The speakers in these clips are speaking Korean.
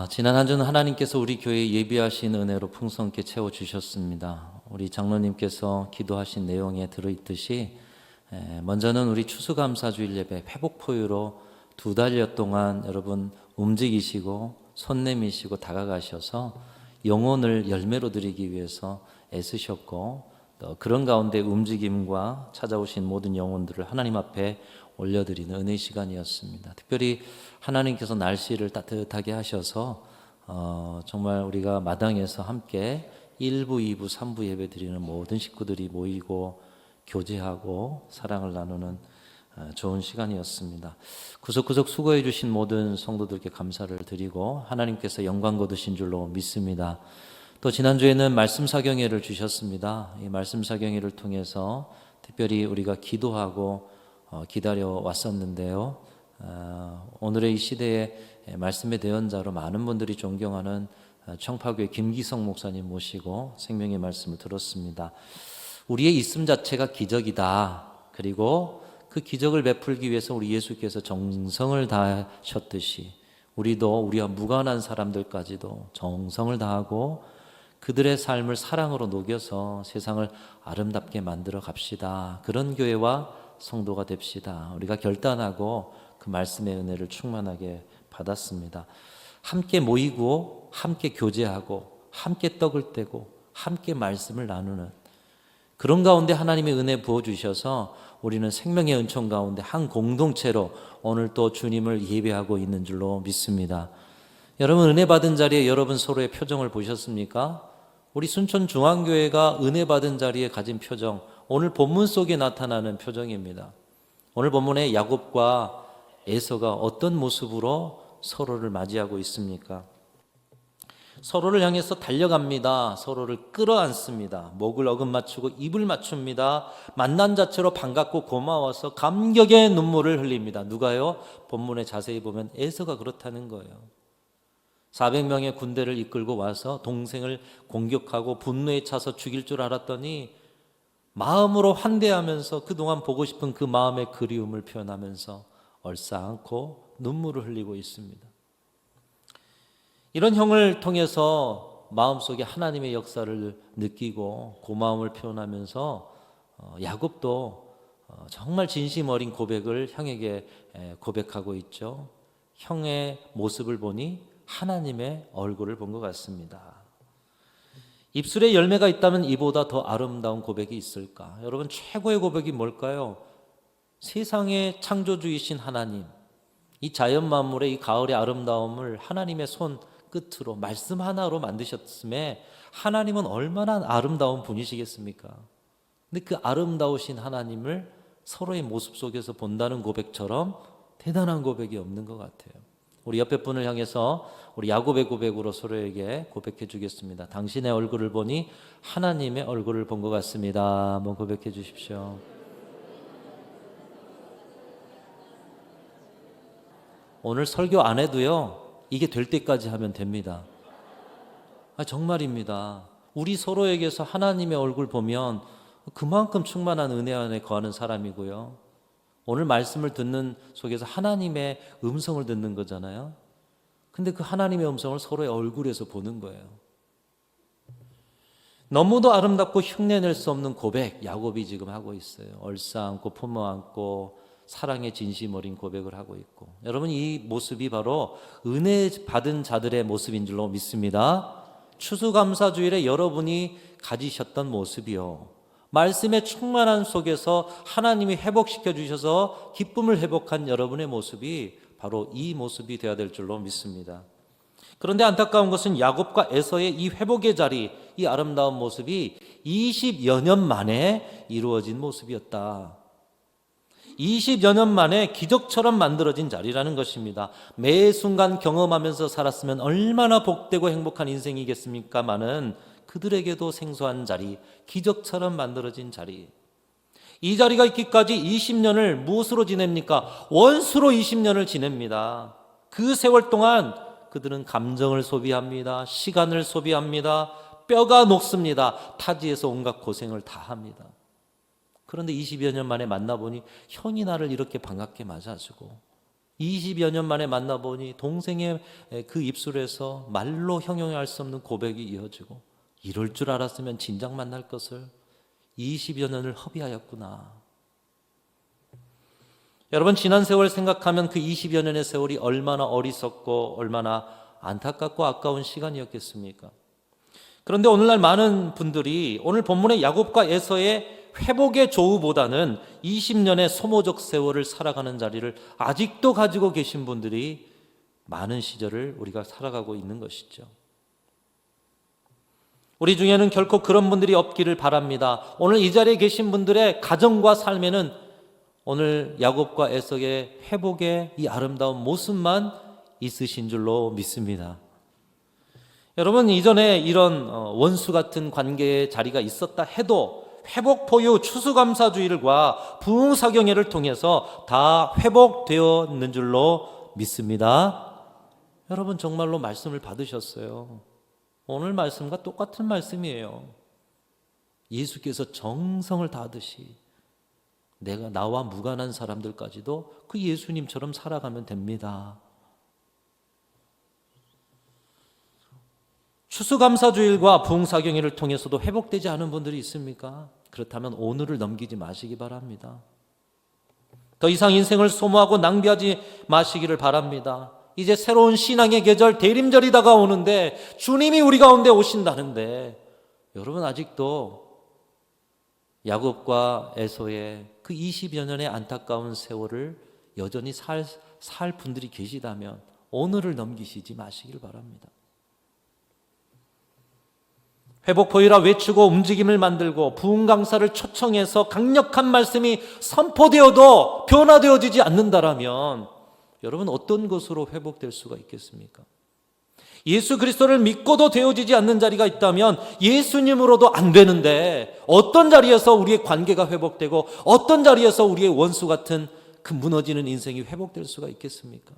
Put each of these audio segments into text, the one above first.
지난 한 주는 하나님께서 우리 교회에 예비하신 은혜로 풍성케 채워주셨습니다. 우리 장로님께서 기도하신 내용에 들어있듯이 먼저는 우리 추수감사주일 예배 회복포유로 2달여 동안 여러분 움직이시고 손 내미시고 다가가셔서 영혼을 열매로 드리기 위해서 애쓰셨고, 또 그런 가운데 움직임과 찾아오신 모든 영혼들을 하나님 앞에 올려드리는 은혜 시간이었습니다. 특별히 하나님께서 날씨를 따뜻하게 하셔서 정말 우리가 마당에서 함께 1부, 2부, 3부 예배 드리는 모든 식구들이 모이고 교제하고 사랑을 나누는 좋은 시간이었습니다. 구석구석 수고해 주신 모든 성도들께 감사를 드리고 하나님께서 영광 거두신 줄로 믿습니다. 또 지난주에는 말씀 사경회를 주셨습니다. 이 말씀 사경회를 통해서 특별히 우리가 기도하고 기다려 왔었는데요. 오늘의 이 시대에 말씀의 대언자로 많은 분들이 존경하는 청파교회 김기성 목사님 모시고 생명의 말씀을 들었습니다. 우리의 있음 자체가 기적이다. 그리고 그 기적을 베풀기 위해서 우리 예수께서 정성을 다하셨듯이 우리도 우리와 무관한 사람들까지도 정성을 다하고 그들의 삶을 사랑으로 녹여서 세상을 아름답게 만들어 갑시다. 그런 교회와 성도가 됩시다. 우리가 결단하고 그 말씀의 은혜를 충만하게 받았습니다. 함께 모이고 함께 교제하고 함께 떡을 떼고 함께 말씀을 나누는 그런 가운데 하나님의 은혜 부어주셔서 우리는 생명의 은총 가운데 한 공동체로 오늘 또 주님을 예배하고 있는 줄로 믿습니다. 여러분 은혜 받은 자리에 여러분 서로의 표정을 보셨습니까? 우리 순천중앙교회가 은혜 받은 자리에 가진 표정, 오늘 본문 속에 나타나는 표정입니다. 오늘 본문에 야곱과 에서가 어떤 모습으로 서로를 맞이하고 있습니까? 서로를 향해서 달려갑니다. 서로를 끌어안습니다. 목을 어긋맞추고 입을 맞춥니다. 만난 자체로 반갑고 고마워서 감격의 눈물을 흘립니다. 누가요? 본문에 자세히 보면 에서가 그렇다는 거예요. 400명의 군대를 이끌고 와서 동생을 공격하고 분노에 차서 죽일 줄 알았더니 마음으로 환대하면서 그동안 보고 싶은 그 마음의 그리움을 표현하면서 얼싸안고 눈물을 흘리고 있습니다. 이런 형을 통해서 마음속에 하나님의 역사를 느끼고 고마움을 표현하면서 야곱도 정말 진심 어린 고백을 형에게 고백하고 있죠. 형의 모습을 보니 하나님의 얼굴을 본 것 같습니다. 입술에 열매가 있다면 이보다 더 아름다운 고백이 있을까? 여러분 최고의 고백이 뭘까요? 세상의 창조주이신 하나님, 이 자연 만물의 이 가을의 아름다움을 하나님의 손 끝으로 말씀 하나로 만드셨음에 하나님은 얼마나 아름다운 분이시겠습니까? 근데 그 아름다우신 하나님을 서로의 모습 속에서 본다는 고백처럼 대단한 고백이 없는 것 같아요. 우리 옆에 분을 향해서 우리 야곱의 고백으로 서로에게 고백해 주겠습니다. 당신의 얼굴을 보니 하나님의 얼굴을 본 것 같습니다. 한번 고백해 주십시오. 오늘 설교 안 해도요, 이게 될 때까지 하면 됩니다. 정말입니다. 우리 서로에게서 하나님의 얼굴 보면 그만큼 충만한 은혜 안에 거하는 사람이고요. 오늘 말씀을 듣는 속에서 하나님의 음성을 듣는 거잖아요. 근데 그 하나님의 음성을 서로의 얼굴에서 보는 거예요. 너무도 아름답고 흉내낼 수 없는 고백, 야곱이 지금 하고 있어요. 얼싸안고 품어안고 사랑의 진심 어린 고백을 하고 있고, 여러분 이 모습이 바로 은혜 받은 자들의 모습인 줄로 믿습니다. 추수감사주일에 여러분이 가지셨던 모습이요, 말씀의 충만한 속에서 하나님이 회복시켜 주셔서 기쁨을 회복한 여러분의 모습이 바로 이 모습이 되어야 될 줄로 믿습니다. 그런데 안타까운 것은 야곱과 에서의 이 회복의 자리, 이 아름다운 모습이 20여 년 만에 이루어진 모습이었다. 20여 년 만에 기적처럼 만들어진 자리라는 것입니다. 매 순간 경험하면서 살았으면 얼마나 복되고 행복한 인생이겠습니까마는 그들에게도 생소한 자리, 기적처럼 만들어진 자리. 이 자리가 있기까지 20년을 무엇으로 지냅니까? 원수로 20년을 지냅니다. 그 세월 동안 그들은 감정을 소비합니다. 시간을 소비합니다. 뼈가 녹습니다. 타지에서 온갖 고생을 다 합니다. 그런데 20여 년 만에 만나보니 형이 나를 이렇게 반갑게 맞아주고 20여 년 만에 만나보니 동생의 그 입술에서 말로 형용할 수 없는 고백이 이어지고, 이럴 줄 알았으면 진작 만날 것을 20여 년을 허비하였구나. 여러분, 지난 세월 생각하면 그 20여 년의 세월이 얼마나 어리석고 얼마나 안타깝고 아까운 시간이었겠습니까? 그런데 오늘날 많은 분들이 오늘 본문의 야곱과 에서의 회복의 조우보다는 20년의 소모적 세월을 살아가는 자리를 아직도 가지고 계신 분들이 많은 시절을 우리가 살아가고 있는 것이죠. 우리 중에는 결코 그런 분들이 없기를 바랍니다. 오늘 이 자리에 계신 분들의 가정과 삶에는 오늘 야곱과 에서의 회복의 이 아름다운 모습만 있으신 줄로 믿습니다. 여러분, 이전에 이런 원수 같은 관계의 자리가 있었다 해도 회복 포유 추수감사주일과 부흥사경회를 통해서 다 회복되었는 줄로 믿습니다. 여러분, 정말로 말씀을 받으셨어요. 오늘 말씀과 똑같은 말씀이에요. 예수께서 정성을 다하듯이 나와 무관한 사람들까지도 그 예수님처럼 살아가면 됩니다. 추수감사주일과 부흥사경회를 통해서도 회복되지 않은 분들이 있습니까? 그렇다면 오늘을 넘기지 마시기 바랍니다. 더 이상 인생을 소모하고 낭비하지 마시기를 바랍니다. 이제 새로운 신앙의 계절 대림절이 다가오는데 주님이 우리 가운데 오신다는데, 여러분 아직도 야곱과 에서의 그 20여 년의 안타까운 세월을 여전히 살 분들이 계시다면 오늘을 넘기시지 마시길 바랍니다. 회복포유라 외치고 움직임을 만들고 부흥 강사를 초청해서 강력한 말씀이 선포되어도 변화되어지지 않는다라면 여러분 어떤 것으로 회복될 수가 있겠습니까? 예수 그리스도를 믿고도 되어지지 않는 자리가 있다면 예수님으로도 안 되는데 어떤 자리에서 우리의 관계가 회복되고 어떤 자리에서 우리의 원수 같은 그 무너지는 인생이 회복될 수가 있겠습니까?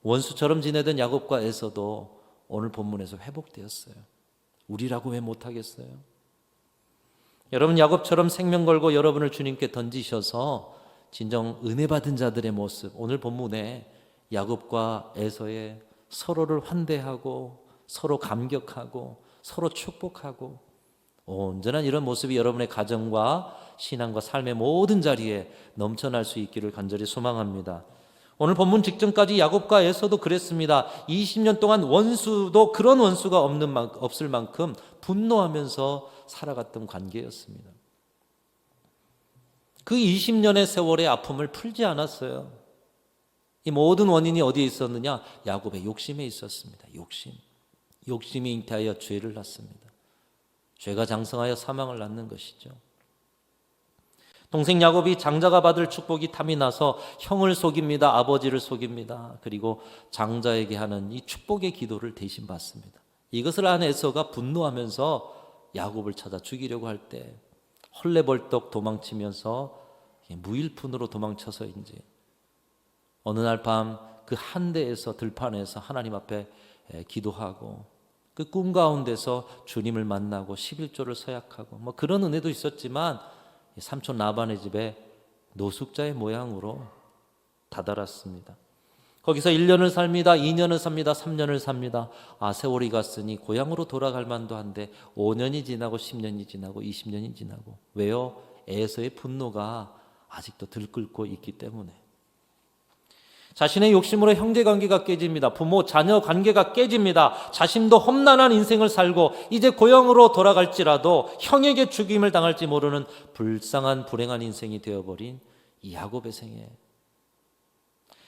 원수처럼 지내던 야곱과 에서도 오늘 본문에서 회복되었어요. 우리라고 왜 못하겠어요? 여러분, 야곱처럼 생명 걸고 여러분을 주님께 던지셔서 진정 은혜 받은 자들의 모습, 오늘 본문에 야곱과 에서의 서로를 환대하고 서로 감격하고 서로 축복하고 온전한 이런 모습이 여러분의 가정과 신앙과 삶의 모든 자리에 넘쳐날 수 있기를 간절히 소망합니다. 오늘 본문 직전까지 야곱과 에서도 그랬습니다. 20년 동안 원수도 그런 원수가 없을 만큼 분노하면서 살아갔던 관계였습니다. 그 20년의 세월의 아픔을 풀지 않았어요. 이 모든 원인이 어디에 있었느냐? 야곱의 욕심에 있었습니다. 욕심이 잉태하여 죄를 낳습니다. 죄가 장성하여 사망을 낳는 것이죠. 동생 야곱이 장자가 받을 축복이 탐이 나서 형을 속입니다. 아버지를 속입니다. 그리고 장자에게 하는 이 축복의 기도를 대신 받습니다. 이것을 안 에서가 분노하면서 야곱을 찾아 죽이려고 할 때 헐레벌떡 도망치면서 무일푼으로 도망쳐서인지 어느 날 밤 그 한대에서 들판에서 하나님 앞에 기도하고 그 꿈 가운데서 주님을 만나고 11조를 서약하고 뭐 그런 은혜도 있었지만 삼촌 라반의 집에 노숙자의 모양으로 다다랐습니다. 거기서 1년을 삽니다. 2년을 삽니다. 3년을 삽니다. 세월이 갔으니 고향으로 돌아갈 만도 한데 5년이 지나고 10년이 지나고 20년이 지나고. 왜요? 에서의 분노가 아직도 들끓고 있기 때문에. 자신의 욕심으로 형제관계가 깨집니다. 부모, 자녀 관계가 깨집니다. 자신도 험난한 인생을 살고 이제 고향으로 돌아갈지라도 형에게 죽임을 당할지 모르는 불쌍한 불행한 인생이 되어버린 이 야곱의 생애.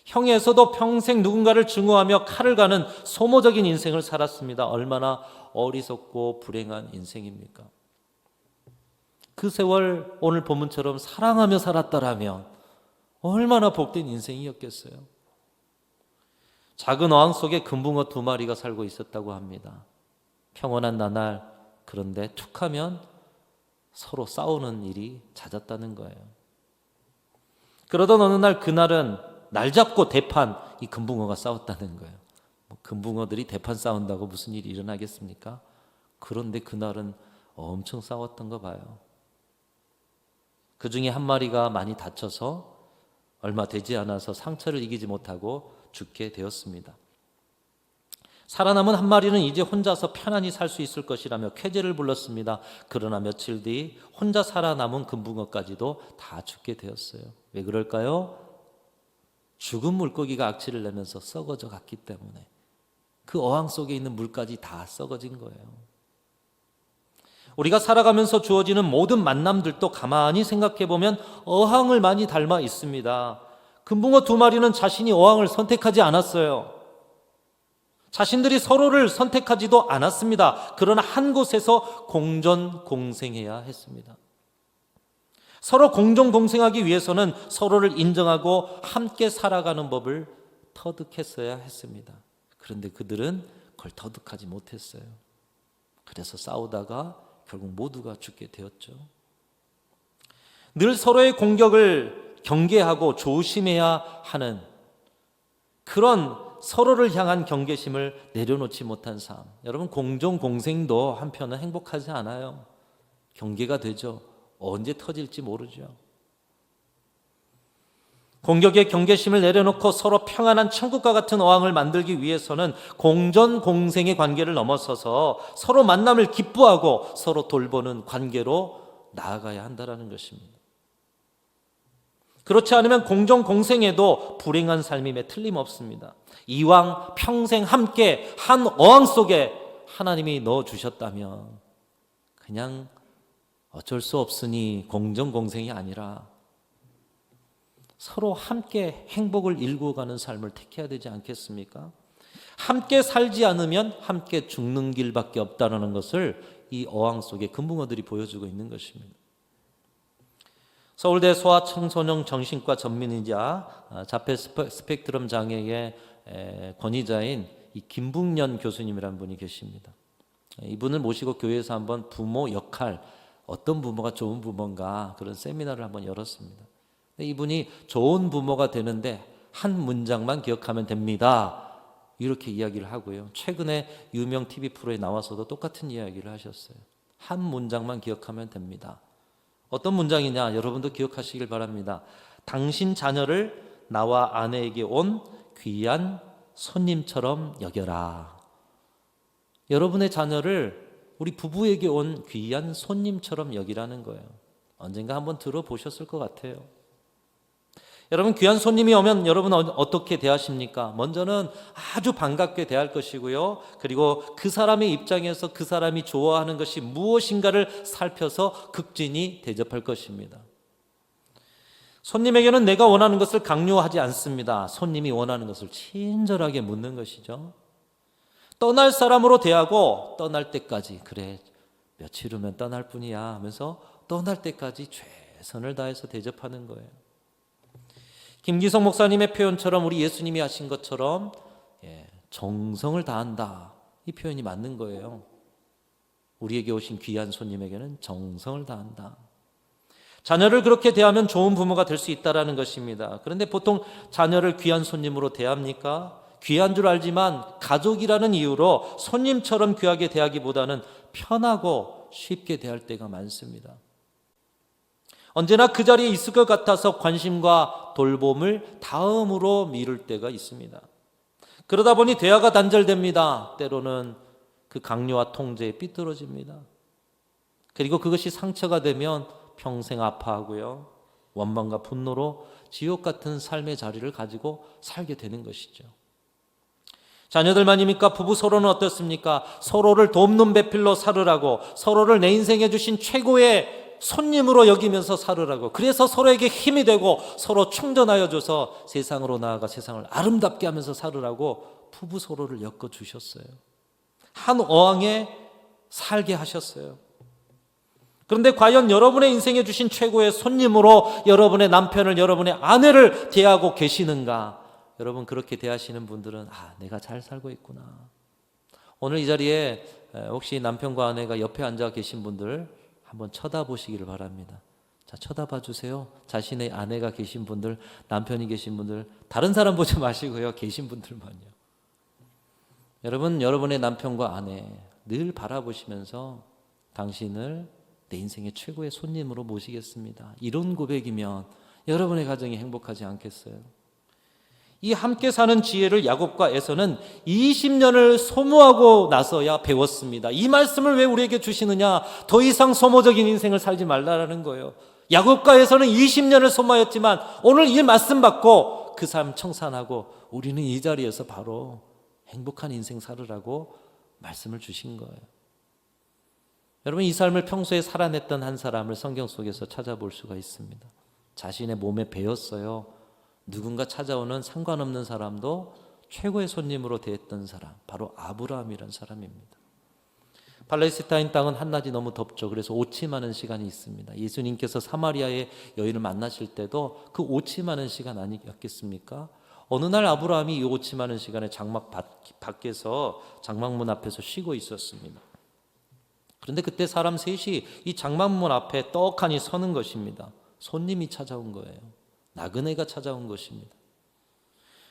형에서도 평생 누군가를 증오하며 칼을 가는 소모적인 인생을 살았습니다. 얼마나 어리석고 불행한 인생입니까? 그 세월 오늘 본문처럼 사랑하며 살았다라면 얼마나 복된 인생이었겠어요. 작은 어항 속에 금붕어 2마리가 살고 있었다고 합니다. 평온한 나날, 그런데 툭하면 서로 싸우는 일이 잦았다는 거예요. 그러던 어느 날 그날은 날 잡고 대판, 이 금붕어가 싸웠다는 거예요. 금붕어들이 대판 싸운다고 무슨 일이 일어나겠습니까? 그런데 그날은 엄청 싸웠던 거 봐요. 그 중에 한 마리가 많이 다쳐서 얼마 되지 않아서 상처를 이기지 못하고 죽게 되었습니다. 살아남은 한 마리는 이제 혼자서 편안히 살 수 있을 것이라며 쾌재를 불렀습니다. 그러나 며칠 뒤 혼자 살아남은 금붕어까지도 다 죽게 되었어요. 왜 그럴까요? 죽은 물고기가 악취를 내면서 썩어져 갔기 때문에 그 어항 속에 있는 물까지 다 썩어진 거예요. 우리가 살아가면서 주어지는 모든 만남들도 가만히 생각해 보면 어항을 많이 닮아 있습니다. 금붕어 2마리는 자신이 어항을 선택하지 않았어요. 자신들이 서로를 선택하지도 않았습니다. 그러나 한 곳에서 공존공생해야 했습니다. 서로 공존공생하기 위해서는 서로를 인정하고 함께 살아가는 법을 터득했어야 했습니다. 그런데 그들은 그걸 터득하지 못했어요. 그래서 싸우다가 결국 모두가 죽게 되었죠. 늘 서로의 공격을 경계하고 조심해야 하는 그런 서로를 향한 경계심을 내려놓지 못한 삶. 여러분, 공존공생도 한편은 행복하지 않아요. 경계가 되죠. 언제 터질지 모르죠. 공격의 경계심을 내려놓고 서로 평안한 천국과 같은 어항을 만들기 위해서는 공존공생의 관계를 넘어서서 서로 만남을 기뻐하고 서로 돌보는 관계로 나아가야 한다는 것입니다. 그렇지 않으면 공존공생에도 불행한 삶임에 틀림없습니다. 이왕 평생 함께 한 어항 속에 하나님이 넣어주셨다면 그냥 어쩔 수 없으니 공존공생이 아니라 서로 함께 행복을 일구어가는 삶을 택해야 되지 않겠습니까? 함께 살지 않으면 함께 죽는 길밖에 없다는 것을 이 어항 속의 금붕어들이 보여주고 있는 것입니다. 서울대 소아청소년 정신과 전문의자 자폐 스펙트럼 장애의 권위자인 이 김북년 교수님이라는 분이 계십니다. 이분을 모시고 교회에서 한번 부모 역할, 어떤 부모가 좋은 부모인가 그런 세미나를 한번 열었습니다. 이분이 좋은 부모가 되는데 한 문장만 기억하면 됩니다. 이렇게 이야기를 하고요. 최근에 유명 TV 프로에 나와서도 똑같은 이야기를 하셨어요. 한 문장만 기억하면 됩니다. 어떤 문장이냐? 여러분도 기억하시길 바랍니다. 당신 자녀를 나와 아내에게 온 귀한 손님처럼 여겨라. 여러분의 자녀를 우리 부부에게 온 귀한 손님처럼 여기라는 거예요. 언젠가 한번 들어보셨을 것 같아요. 여러분, 귀한 손님이 오면 여러분은 어떻게 대하십니까? 먼저는 아주 반갑게 대할 것이고요. 그리고 그 사람의 입장에서 그 사람이 좋아하는 것이 무엇인가를 살펴서 극진히 대접할 것입니다. 손님에게는 내가 원하는 것을 강요하지 않습니다. 손님이 원하는 것을 친절하게 묻는 것이죠. 떠날 사람으로 대하고 떠날 때까지, 그래 며칠 후면 떠날 뿐이야 하면서 떠날 때까지 최선을 다해서 대접하는 거예요. 김기성 목사님의 표현처럼 우리 예수님이 하신 것처럼 정성을 다한다, 이 표현이 맞는 거예요. 우리에게 오신 귀한 손님에게는 정성을 다한다. 자녀를 그렇게 대하면 좋은 부모가 될 수 있다는 것입니다. 그런데 보통 자녀를 귀한 손님으로 대합니까? 귀한 줄 알지만 가족이라는 이유로 손님처럼 귀하게 대하기보다는 편하고 쉽게 대할 때가 많습니다. 언제나 그 자리에 있을 것 같아서 관심과 돌봄을 다음으로 미룰 때가 있습니다. 그러다 보니 대화가 단절됩니다. 때로는 그 강요와 통제에 삐뚤어집니다. 그리고 그것이 상처가 되면 평생 아파하고요. 원망과 분노로 지옥 같은 삶의 자리를 가지고 살게 되는 것이죠. 자녀들만입니까? 부부 서로는 어떻습니까? 서로를 돕는 배필로 살으라고, 서로를 내 인생에 주신 최고의 손님으로 여기면서 살으라고, 그래서 서로에게 힘이 되고 서로 충전하여 줘서 세상으로 나아가 세상을 아름답게 하면서 살으라고 부부 서로를 엮어주셨어요. 한 어항에 살게 하셨어요. 그런데 과연 여러분의 인생에 주신 최고의 손님으로 여러분의 남편을, 여러분의 아내를 대하고 계시는가? 여러분, 그렇게 대하시는 분들은 내가 잘 살고 있구나. 오늘 이 자리에 혹시 남편과 아내가 옆에 앉아 계신 분들 한번 쳐다보시기를 바랍니다. 자, 쳐다봐 주세요. 자신의 아내가 계신 분들, 남편이 계신 분들, 다른 사람 보지 마시고요. 계신 분들만요. 여러분, 여러분의 남편과 아내 늘 바라보시면서 당신을 내 인생의 최고의 손님으로 모시겠습니다. 이런 고백이면 여러분의 가정이 행복하지 않겠어요? 이 함께 사는 지혜를 야곱과 에서는 20년을 소모하고 나서야 배웠습니다. 이 말씀을 왜 우리에게 주시느냐? 더 이상 소모적인 인생을 살지 말라라는 거예요. 야곱과 에서는 20년을 소모하였지만 오늘 이 말씀 받고 그 삶 청산하고 우리는 이 자리에서 바로 행복한 인생 살으라고 말씀을 주신 거예요. 여러분, 이 삶을 평소에 살아냈던 한 사람을 성경 속에서 찾아볼 수가 있습니다. 자신의 몸에 배웠어요. 누군가 찾아오는 상관없는 사람도 최고의 손님으로 대했던 사람, 바로 아브라함이라는 사람입니다. 팔레스타인 땅은 한낮이 너무 덥죠. 그래서 오침하는 시간이 있습니다. 예수님께서 사마리아의 여인을 만나실 때도 그 오침하는 시간 아니었겠습니까? 어느 날 아브라함이 이 오침하는 시간에 장막 밖에서 장막문 앞에서 쉬고 있었습니다. 그런데 그때 사람 셋이 이 장막문 앞에 떡하니 서는 것입니다. 손님이 찾아온 거예요. 나그네가 찾아온 것입니다.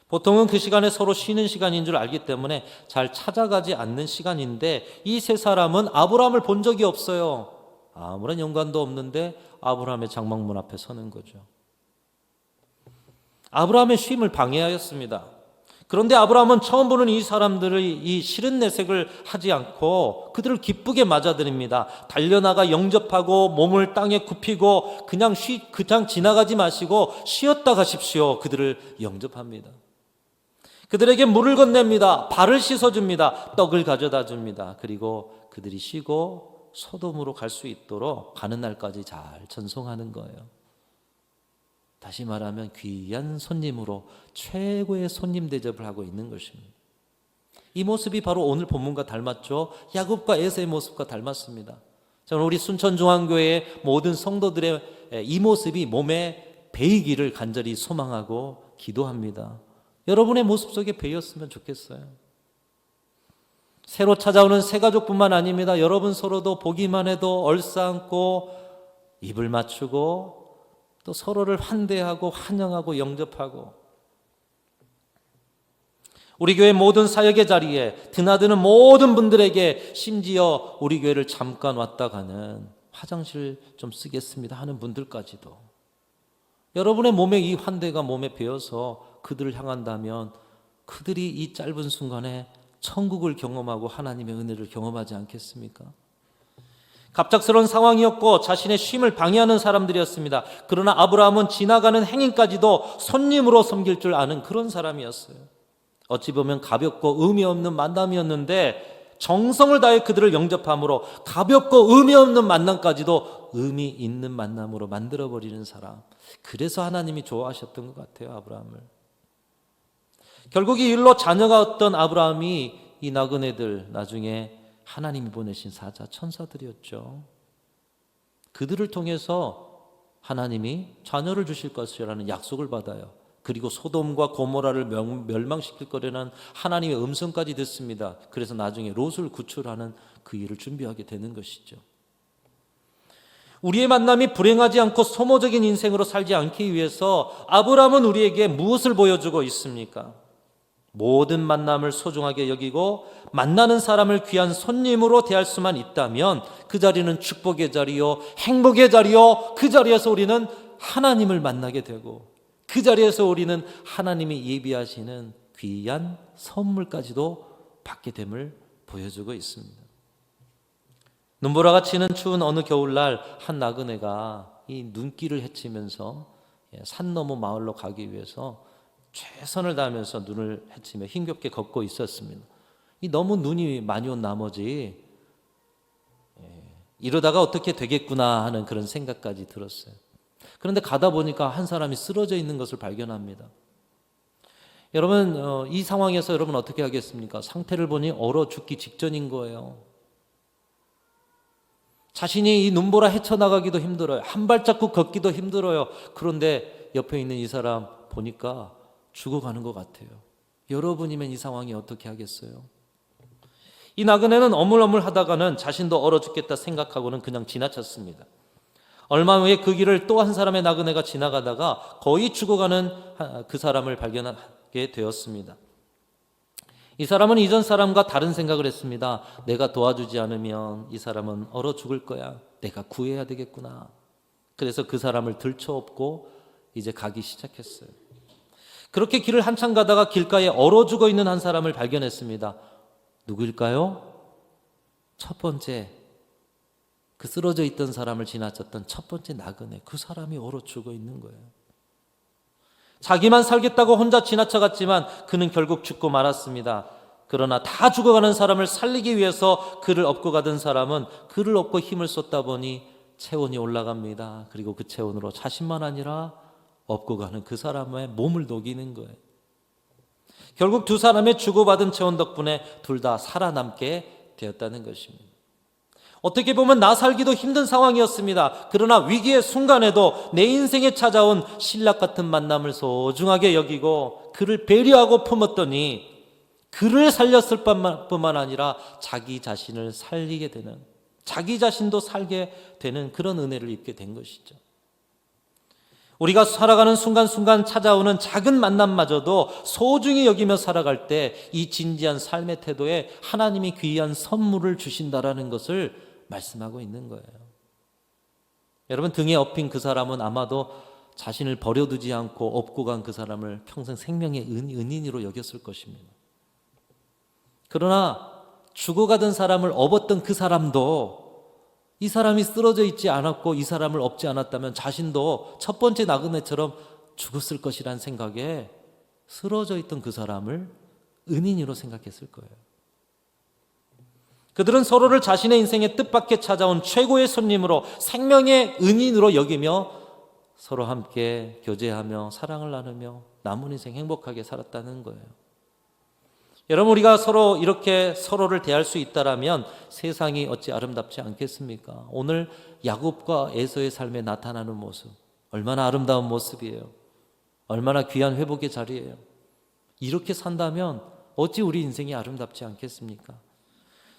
보통은 그 시간에 서로 쉬는 시간인 줄 알기 때문에 잘 찾아가지 않는 시간인데 이 세 사람은 아브라함을 본 적이 없어요. 아무런 연관도 없는데 아브라함의 장막문 앞에 서는 거죠. 아브라함의 쉼을 방해하였습니다. 그런데 아브라함은 처음 보는 이 사람들의 이 싫은 내색을 하지 않고 그들을 기쁘게 맞아들입니다. 달려나가 영접하고 몸을 땅에 굽히고 그냥 지나가지 마시고 쉬었다 가십시오. 그들을 영접합니다. 그들에게 물을 건넵니다. 발을 씻어줍니다. 떡을 가져다 줍니다. 그리고 그들이 쉬고 소돔으로 갈 수 있도록 가는 날까지 잘 전송하는 거예요. 다시 말하면 귀한 손님으로 최고의 손님 대접을 하고 있는 것입니다. 이 모습이 바로 오늘 본문과 닮았죠. 야곱과 에서의 모습과 닮았습니다. 저는 우리 순천중앙교회의 모든 성도들의 이 모습이 몸에 배이기를 간절히 소망하고 기도합니다. 여러분의 모습 속에 배였으면 좋겠어요. 새로 찾아오는 새 가족뿐만 아닙니다. 여러분 서로도 보기만 해도 얼싸안고 입을 맞추고 또 서로를 환대하고 환영하고 영접하고 우리 교회 모든 사역의 자리에 드나드는 모든 분들에게 심지어 우리 교회를 잠깐 왔다 가는 화장실 좀 쓰겠습니다 하는 분들까지도 여러분의 몸에 이 환대가 몸에 배어서 그들을 향한다면 그들이 이 짧은 순간에 천국을 경험하고 하나님의 은혜를 경험하지 않겠습니까? 갑작스러운 상황이었고 자신의 쉼을 방해하는 사람들이었습니다. 그러나 아브라함은 지나가는 행인까지도 손님으로 섬길 줄 아는 그런 사람이었어요. 어찌 보면 가볍고 의미 없는 만남이었는데 정성을 다해 그들을 영접함으로 가볍고 의미 없는 만남까지도 의미 있는 만남으로 만들어버리는 사람. 그래서 하나님이 좋아하셨던 것 같아요, 아브라함을. 결국 이 일로 자녀가 없던 아브라함이 이 나그네들 나중에 하나님이 보내신 사자 천사들이었죠. 그들을 통해서 하나님이 자녀를 주실 것이라는 약속을 받아요. 그리고 소돔과 고모라를 멸망시킬 거라는 하나님의 음성까지 듣습니다. 그래서 나중에 롯을 구출하는 그 일을 준비하게 되는 것이죠. 우리의 만남이 불행하지 않고 소모적인 인생으로 살지 않기 위해서 아브라함은 우리에게 무엇을 보여주고 있습니까? 모든 만남을 소중하게 여기고 만나는 사람을 귀한 손님으로 대할 수만 있다면 그 자리는 축복의 자리요, 행복의 자리요, 그 자리에서 우리는 하나님을 만나게 되고 그 자리에서 우리는 하나님이 예비하시는 귀한 선물까지도 받게 됨을 보여주고 있습니다. 눈보라가 치는 추운 어느 겨울날 한 나그네가 이 눈길을 헤치면서 산 너머 마을로 가기 위해서 최선을 다하면서 눈을 헤치며 힘겹게 걷고 있었습니다. 너무 눈이 많이 온 나머지 이러다가 어떻게 되겠구나 하는 그런 생각까지 들었어요. 그런데 가다 보니까 한 사람이 쓰러져 있는 것을 발견합니다. 여러분, 이 상황에서 여러분 어떻게 하겠습니까? 상태를 보니 얼어 죽기 직전인 거예요. 자신이 이 눈보라 헤쳐나가기도 힘들어요. 한 발자국 걷기도 힘들어요. 그런데 옆에 있는 이 사람 보니까 죽어가는 것 같아요. 여러분이면 이 상황이 어떻게 하겠어요? 이 나그네는 어물어물 하다가는 자신도 얼어 죽겠다 생각하고는 그냥 지나쳤습니다. 얼마 후에 그 길을 또 한 사람의 나그네가 지나가다가 거의 죽어가는 그 사람을 발견하게 되었습니다. 이 사람은 이전 사람과 다른 생각을 했습니다. 내가 도와주지 않으면 이 사람은 얼어 죽을 거야. 내가 구해야 되겠구나. 그래서 그 사람을 들쳐업고 이제 가기 시작했어요. 그렇게 길을 한참 가다가 길가에 얼어 죽어 있는 한 사람을 발견했습니다. 누구일까요? 첫 번째, 그 쓰러져 있던 사람을 지나쳤던 첫 번째 나그네, 그 사람이 얼어 죽어 있는 거예요. 자기만 살겠다고 혼자 지나쳐갔지만 그는 결국 죽고 말았습니다. 그러나 다 죽어가는 사람을 살리기 위해서 그를 업고 가던 사람은 그를 업고 힘을 쏟다 보니 체온이 올라갑니다. 그리고 그 체온으로 자신만 아니라 업고 가는 그 사람의 몸을 녹이는 거예요. 결국 두 사람의 주고받은 체온 덕분에 둘 다 살아남게 되었다는 것입니다. 어떻게 보면 나 살기도 힘든 상황이었습니다. 그러나 위기의 순간에도 내 인생에 찾아온 신락 같은 만남을 소중하게 여기고 그를 배려하고 품었더니 그를 살렸을 뿐만 아니라 자기 자신을 살리게 되는, 자기 자신도 살게 되는 그런 은혜를 입게 된 것이죠. 우리가 살아가는 순간순간 찾아오는 작은 만남마저도 소중히 여기며 살아갈 때 이 진지한 삶의 태도에 하나님이 귀한 선물을 주신다라는 것을 말씀하고 있는 거예요. 여러분, 등에 업힌 그 사람은 아마도 자신을 버려두지 않고 업고 간 그 사람을 평생 생명의 은인으로 여겼을 것입니다. 그러나 죽어가던 사람을 업었던 그 사람도 이 사람이 쓰러져 있지 않았고 이 사람을 업지 않았다면 자신도 첫 번째 나그네처럼 죽었을 것이라는 생각에 쓰러져 있던 그 사람을 은인으로 생각했을 거예요. 그들은 서로를 자신의 인생의 뜻밖에 찾아온 최고의 손님으로 생명의 은인으로 여기며 서로 함께 교제하며 사랑을 나누며 남은 인생 행복하게 살았다는 거예요. 여러분, 우리가 서로 이렇게 서로를 대할 수 있다라면 세상이 어찌 아름답지 않겠습니까? 오늘 야곱과 에서의 삶에 나타나는 모습, 얼마나 아름다운 모습이에요. 얼마나 귀한 회복의 자리예요. 이렇게 산다면 어찌 우리 인생이 아름답지 않겠습니까?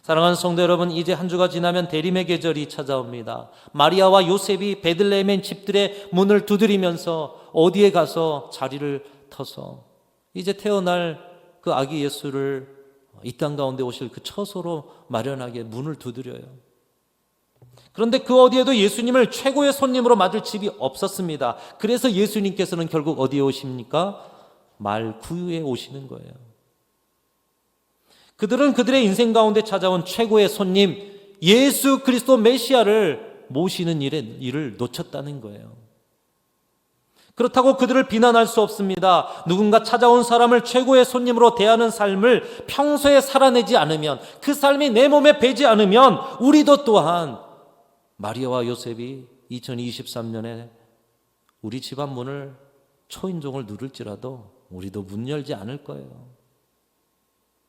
사랑하는 성도 여러분, 이제 한 주가 지나면 대림의 계절이 찾아옵니다. 마리아와 요셉이 베들레헴의 집들의 문을 두드리면서 어디에 가서 자리를 터서 이제 태어날 그 아기 예수를 이 땅 가운데 오실 그 처소로 마련하게 문을 두드려요. 그런데 그 어디에도 예수님을 최고의 손님으로 맞을 집이 없었습니다. 그래서 예수님께서는 결국 어디에 오십니까? 말 구유에 오시는 거예요. 그들은 그들의 인생 가운데 찾아온 최고의 손님 예수 그리스도 메시아를 모시는 일을 놓쳤다는 거예요. 그렇다고 그들을 비난할 수 없습니다. 누군가 찾아온 사람을 최고의 손님으로 대하는 삶을 평소에 살아내지 않으면, 그 삶이 내 몸에 배지 않으면 우리도 또한 마리아와 요셉이 2023년에 우리 집안 문을 초인종을 누를지라도 우리도 문 열지 않을 거예요.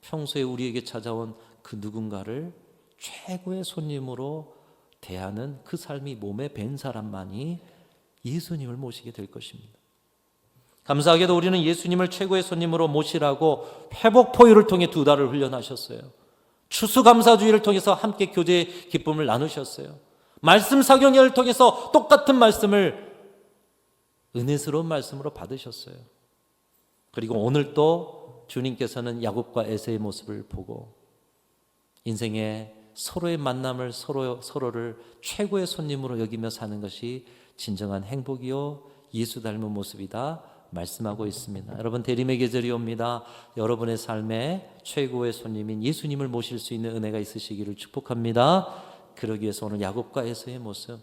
평소에 우리에게 찾아온 그 누군가를 최고의 손님으로 대하는 그 삶이 몸에 밴 사람만이 예수님을 모시게 될 것입니다. 감사하게도 우리는 예수님을 최고의 손님으로 모시라고 회복포유를 통해 2달을 훈련하셨어요. 추수감사주의를 통해서 함께 교제의 기쁨을 나누셨어요. 말씀 사경회를 통해서 똑같은 말씀을 은혜스러운 말씀으로 받으셨어요. 그리고 오늘 또 주님께서는 야곱과 에서의 모습을 보고 인생의 서로의 만남을 서로를 최고의 손님으로 여기며 사는 것이 진정한 행복이요 예수 닮은 모습이다 말씀하고 있습니다. 여러분, 대림의 계절이 옵니다. 여러분의 삶에 최고의 손님인 예수님을 모실 수 있는 은혜가 있으시기를 축복합니다. 그러기 위해서 오늘 야곱과 에서의 모습,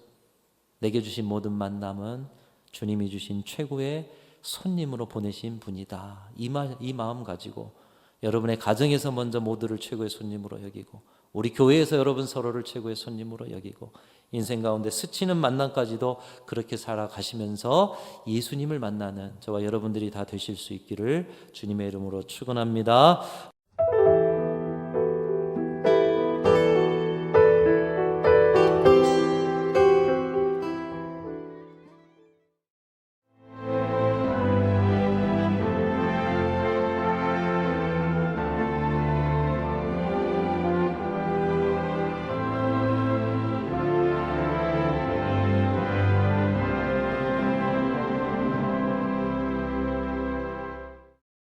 내게 주신 모든 만남은 주님이 주신 최고의 손님으로 보내신 분이다. 이 마음 가지고 여러분의 가정에서 먼저 모두를 최고의 손님으로 여기고, 우리 교회에서 여러분 서로를 최고의 손님으로 여기고, 인생 가운데 스치는 만남까지도 그렇게 살아가시면서 예수님을 만나는 저와 여러분들이 다 되실 수 있기를 주님의 이름으로 축원합니다.